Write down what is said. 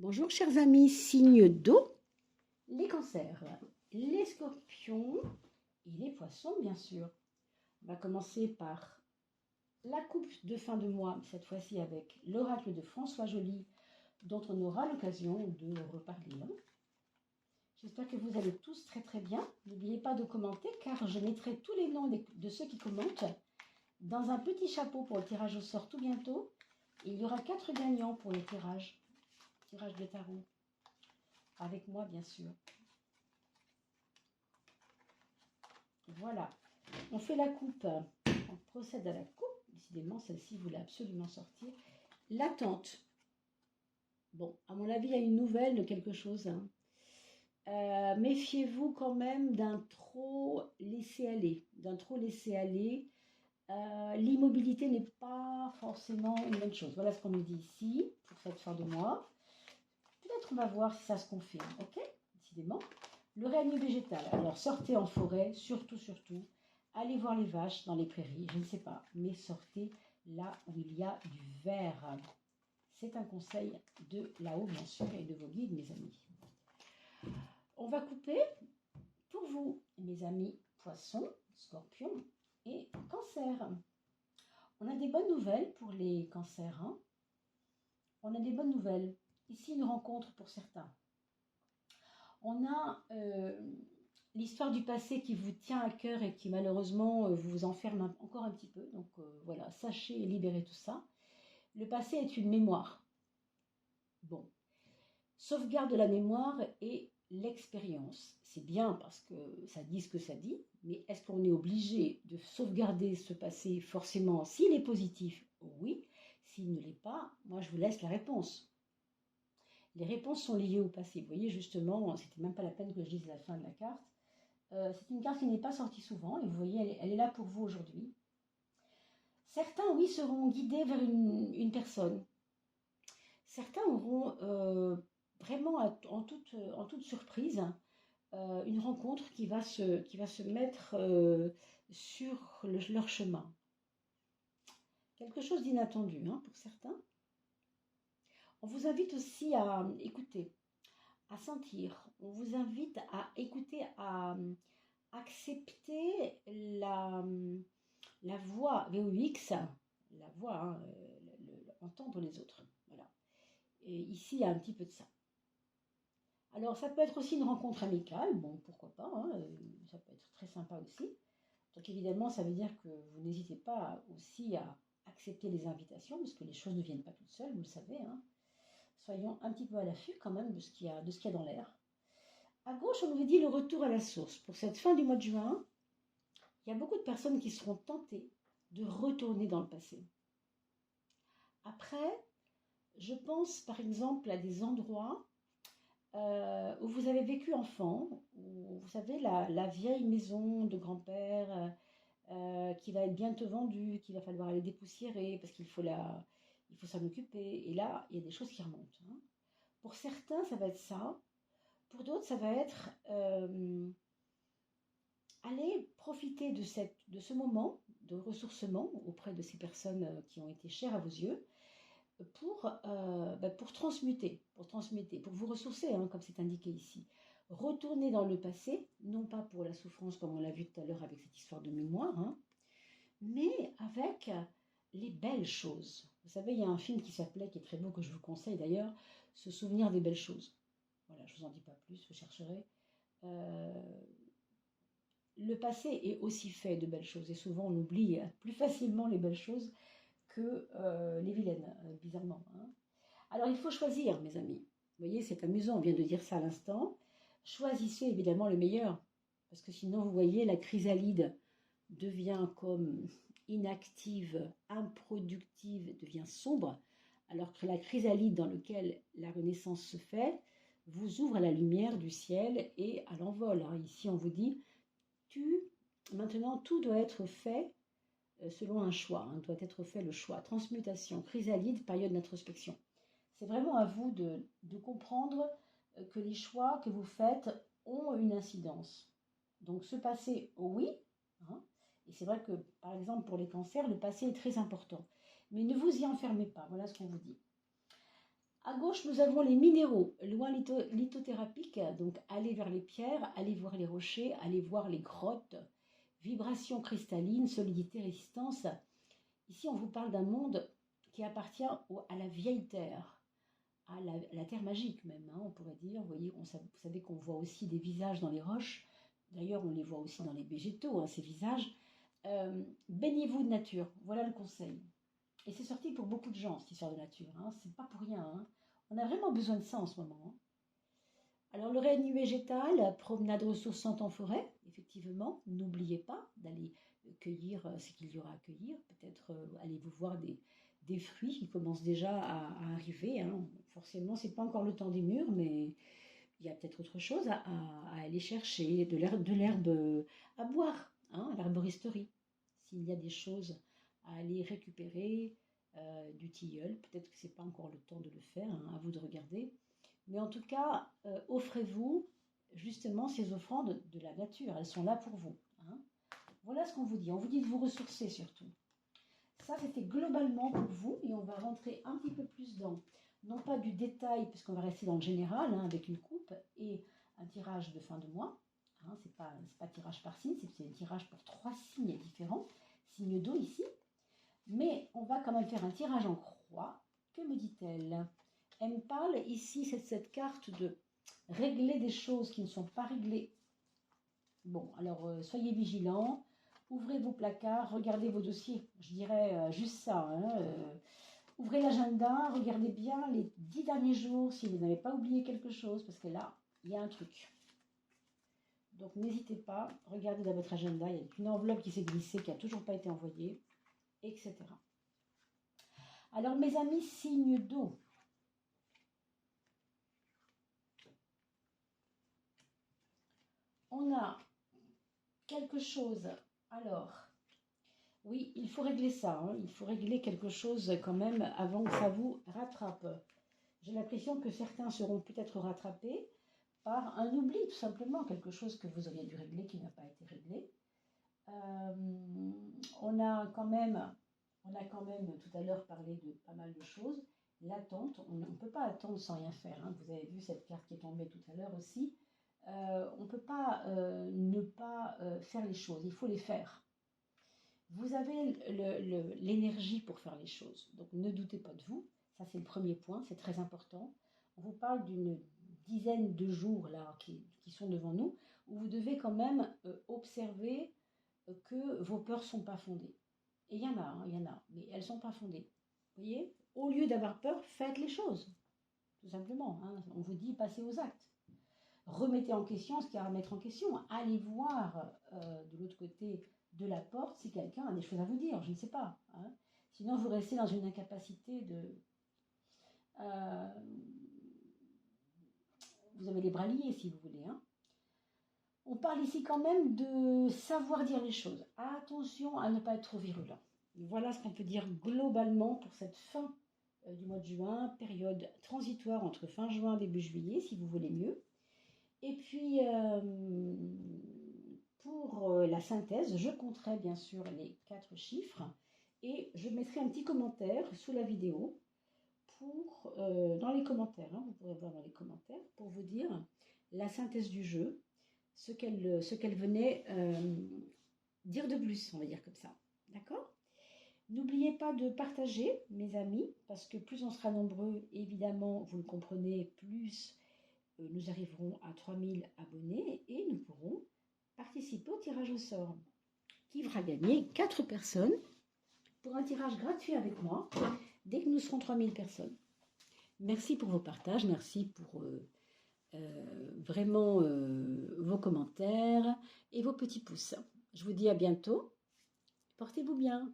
Bonjour chers amis, signe d'eau, les cancers, les scorpions et les poissons bien sûr. On va commencer par la coupe de fin de mois, cette fois-ci avec l'oracle de François Joly, dont on aura l'occasion de reparler. J'espère que vous allez tous très très bien. N'oubliez pas de commenter car je mettrai tous les noms de ceux qui commentent dans un petit chapeau pour le tirage au sort tout bientôt. Et il y aura 4 gagnants pour le tirage de tarot. Avec moi, bien sûr. Voilà. On fait la coupe. On procède à la coupe. Décidément, celle-ci voulait absolument sortir. L'attente. Bon, à mon avis, il y a une nouvelle de quelque chose. Méfiez-vous quand même d'un trop laisser aller. L'immobilité n'est pas forcément une bonne chose. Voilà ce qu'on nous dit ici pour cette fin de mois. Peut-être on va voir si ça se confirme, ok? Décidément. Le règne végétal. Alors sortez en forêt, surtout. Allez voir les vaches dans les prairies, je ne sais pas. Mais sortez là où il y a du vert. C'est un conseil de là-haut, bien sûr, et de vos guides, mes amis. On va couper pour vous, mes amis poissons, scorpions et cancers. On a des bonnes nouvelles pour les cancers. On a des bonnes nouvelles. Ici, une rencontre pour certains. On a l'histoire du passé qui vous tient à cœur et qui malheureusement vous enferme encore un petit peu. Donc voilà, sachez libérer tout ça. Le passé est une mémoire. Bon, sauvegarde de la mémoire et l'expérience. C'est bien parce que ça dit ce que ça dit, mais est-ce qu'on est obligé de sauvegarder ce passé forcément? S'il est positif, oui. S'il ne l'est pas, moi je vous laisse la réponse. Les réponses sont liées au passé. Vous voyez, justement, c'était même pas la peine que je dise la fin de la carte. C'est une carte qui n'est pas sortie souvent, et vous voyez, elle est là pour vous aujourd'hui. Certains, oui, seront guidés vers une personne. Certains auront vraiment, en toute surprise, une rencontre qui va se mettre sur leur chemin. Quelque chose d'inattendu pour certains. On vous invite aussi à écouter, à sentir. On vous invite à écouter, à accepter la voix VOX, la voix, entendre les autres. Voilà. Et ici, il y a un petit peu de ça. Alors, ça peut être aussi une rencontre amicale, bon, pourquoi pas, ça peut être très sympa aussi. Donc, évidemment, ça veut dire que vous n'hésitez pas aussi à accepter les invitations, parce que les choses ne viennent pas toutes seules, vous le savez. Soyons un petit peu à l'affût quand même de ce qu'il y a dans l'air. À gauche, on nous dit le retour à la source. Pour cette fin du mois de juin, il y a beaucoup de personnes qui seront tentées de retourner dans le passé. Après, je pense par exemple à des endroits où vous avez vécu enfant, où vous savez la vieille maison de grand-père qui va être bientôt vendue, qu'il va falloir aller dépoussiérer parce qu'il faut s'en occuper. Et là, il y a des choses qui remontent. Pour certains, ça va être ça. Pour d'autres, ça va être aller profiter de ce moment de ressourcement auprès de ces personnes qui ont été chères à vos yeux pour transmuter, pour vous ressourcer, comme c'est indiqué ici. Retourner dans le passé, non pas pour la souffrance comme on l'a vu tout à l'heure avec cette histoire de mémoire, mais avec les belles choses. Vous savez, il y a un film qui est très beau, que je vous conseille d'ailleurs, Se souvenir des belles choses. Voilà, je ne vous en dis pas plus, vous chercherez. Le passé est aussi fait de belles choses, et souvent on oublie plus facilement les belles choses que les vilaines, bizarrement. Alors il faut choisir, mes amis. Vous voyez, c'est amusant, on vient de dire ça à l'instant. Choisissez évidemment le meilleur, parce que sinon, vous voyez, la chrysalide devient comme inactive, improductive, devient sombre, alors que la chrysalide dans laquelle la renaissance se fait vous ouvre à la lumière du ciel et à l'envol. Ici, on vous dit, maintenant, tout doit être fait selon un choix, doit être fait le choix. Transmutation, chrysalide, période d'introspection. C'est vraiment à vous de comprendre que les choix que vous faites ont une incidence. Donc ce passé, oui, et c'est vrai que par exemple pour les cancers, le passé est très important. Mais ne vous y enfermez pas, voilà ce qu'on vous dit. À gauche, nous avons les minéraux, loin lithothérapique, donc allez vers les pierres, allez voir les rochers, allez voir les grottes, vibration cristalline, solidité, résistance. Ici, on vous parle d'un monde qui appartient à la vieille terre, à la terre magique même, hein, on pourrait dire. Vous voyez, vous savez qu'on voit aussi des visages dans les roches. D'ailleurs, on les voit aussi dans les végétaux, hein, ces visages. Baignez-vous de nature, voilà le conseil. Et c'est sorti pour beaucoup de gens, cette histoire de nature. Hein. C'est pas pour rien. Hein. On a vraiment besoin de ça en ce moment. Hein. Alors, le règne végétal, promenade ressourçante en forêt, effectivement. N'oubliez pas d'aller cueillir ce qu'il y aura à cueillir. Peut-être allez vous voir des fruits qui commencent déjà à arriver. Hein. Forcément, c'est pas encore le temps des mûres, mais il y a peut-être autre chose à aller chercher. De l'herbe à boire, hein, à l'herboristerie. S'il y a des choses à aller récupérer, du tilleul, peut-être que c'est pas encore le temps de le faire, hein, à vous de regarder. Mais en tout cas, offrez-vous justement ces offrandes de la nature. Elles sont là pour vous. Hein. Voilà ce qu'on vous dit. On vous dit de vous ressourcer surtout. Ça, c'était globalement pour vous. Et on va rentrer un petit peu plus dans, non pas du détail, puisqu'on va rester dans le général, hein, avec une coupe et un tirage de fin de mois. Hein, c'est pas tirage par signe, c'est un tirage pour 3 signes différents. Signe d'eau ici. Mais on va quand même faire un tirage en croix. Que me dit-elle? Elle me parle ici, c'est cette carte de régler des choses qui ne sont pas réglées. Bon, alors soyez vigilants, ouvrez vos placards, regardez vos dossiers. Je dirais juste ça. Hein, ouvrez l'agenda, regardez bien les 10 derniers jours si vous n'avez pas oublié quelque chose, parce que là, il y a un truc. Donc n'hésitez pas, regardez dans votre agenda, il y a une enveloppe qui s'est glissée, qui n'a toujours pas été envoyée, etc. Alors mes amis, signe d'eau. On a quelque chose. Alors, oui, il faut régler ça. Hein. Il faut régler quelque chose quand même avant que ça vous rattrape. J'ai l'impression que certains seront peut-être rattrapés par un oubli, tout simplement. Quelque chose que vous auriez dû régler qui n'a pas été réglé. On a quand même tout à l'heure parlé de pas mal de choses. L'attente, on ne peut pas attendre sans rien faire. Hein. Vous avez vu cette carte qui est tombée tout à l'heure aussi. On ne peut pas ne pas faire les choses, il faut les faire. Vous avez l'énergie pour faire les choses, donc ne doutez pas de vous, ça c'est le premier point, c'est très important. On vous parle d'une dizaine de jours là qui sont devant nous, où vous devez quand même observer que vos peurs ne sont pas fondées. Et il y en a, hein, mais elles ne sont pas fondées. Vous voyez, au lieu d'avoir peur, faites les choses, tout simplement. Hein. On vous dit passez aux actes. Remettez en question ce qu'il y a à remettre en question. Allez voir de l'autre côté de la porte si quelqu'un a des choses à vous dire, je ne sais pas. Hein. Sinon, vous restez dans une incapacité de... vous avez les bras liés, si vous voulez. Hein. On parle ici quand même de savoir dire les choses. Attention à ne pas être trop virulent. Voilà ce qu'on peut dire globalement pour cette fin du mois de juin, période transitoire entre fin juin et début juillet, si vous voulez mieux. Et puis, pour la synthèse, je compterai bien sûr les 4 chiffres et je mettrai un petit commentaire sous la vidéo dans les commentaires, hein, vous pourrez voir dans les commentaires, pour vous dire la synthèse du jeu, ce qu'elle venait dire de plus, on va dire comme ça. D'accord ? N'oubliez pas de partager, mes amis, parce que plus on sera nombreux, évidemment, vous le comprenez, plus nous arriverons à 3000 abonnés et nous pourrons participer au tirage au sort qui fera gagner 4 personnes pour un tirage gratuit avec moi dès que nous serons 3000 personnes. Merci pour vos partages, merci pour vraiment vos commentaires et vos petits pouces. Je vous dis à bientôt. Portez-vous bien.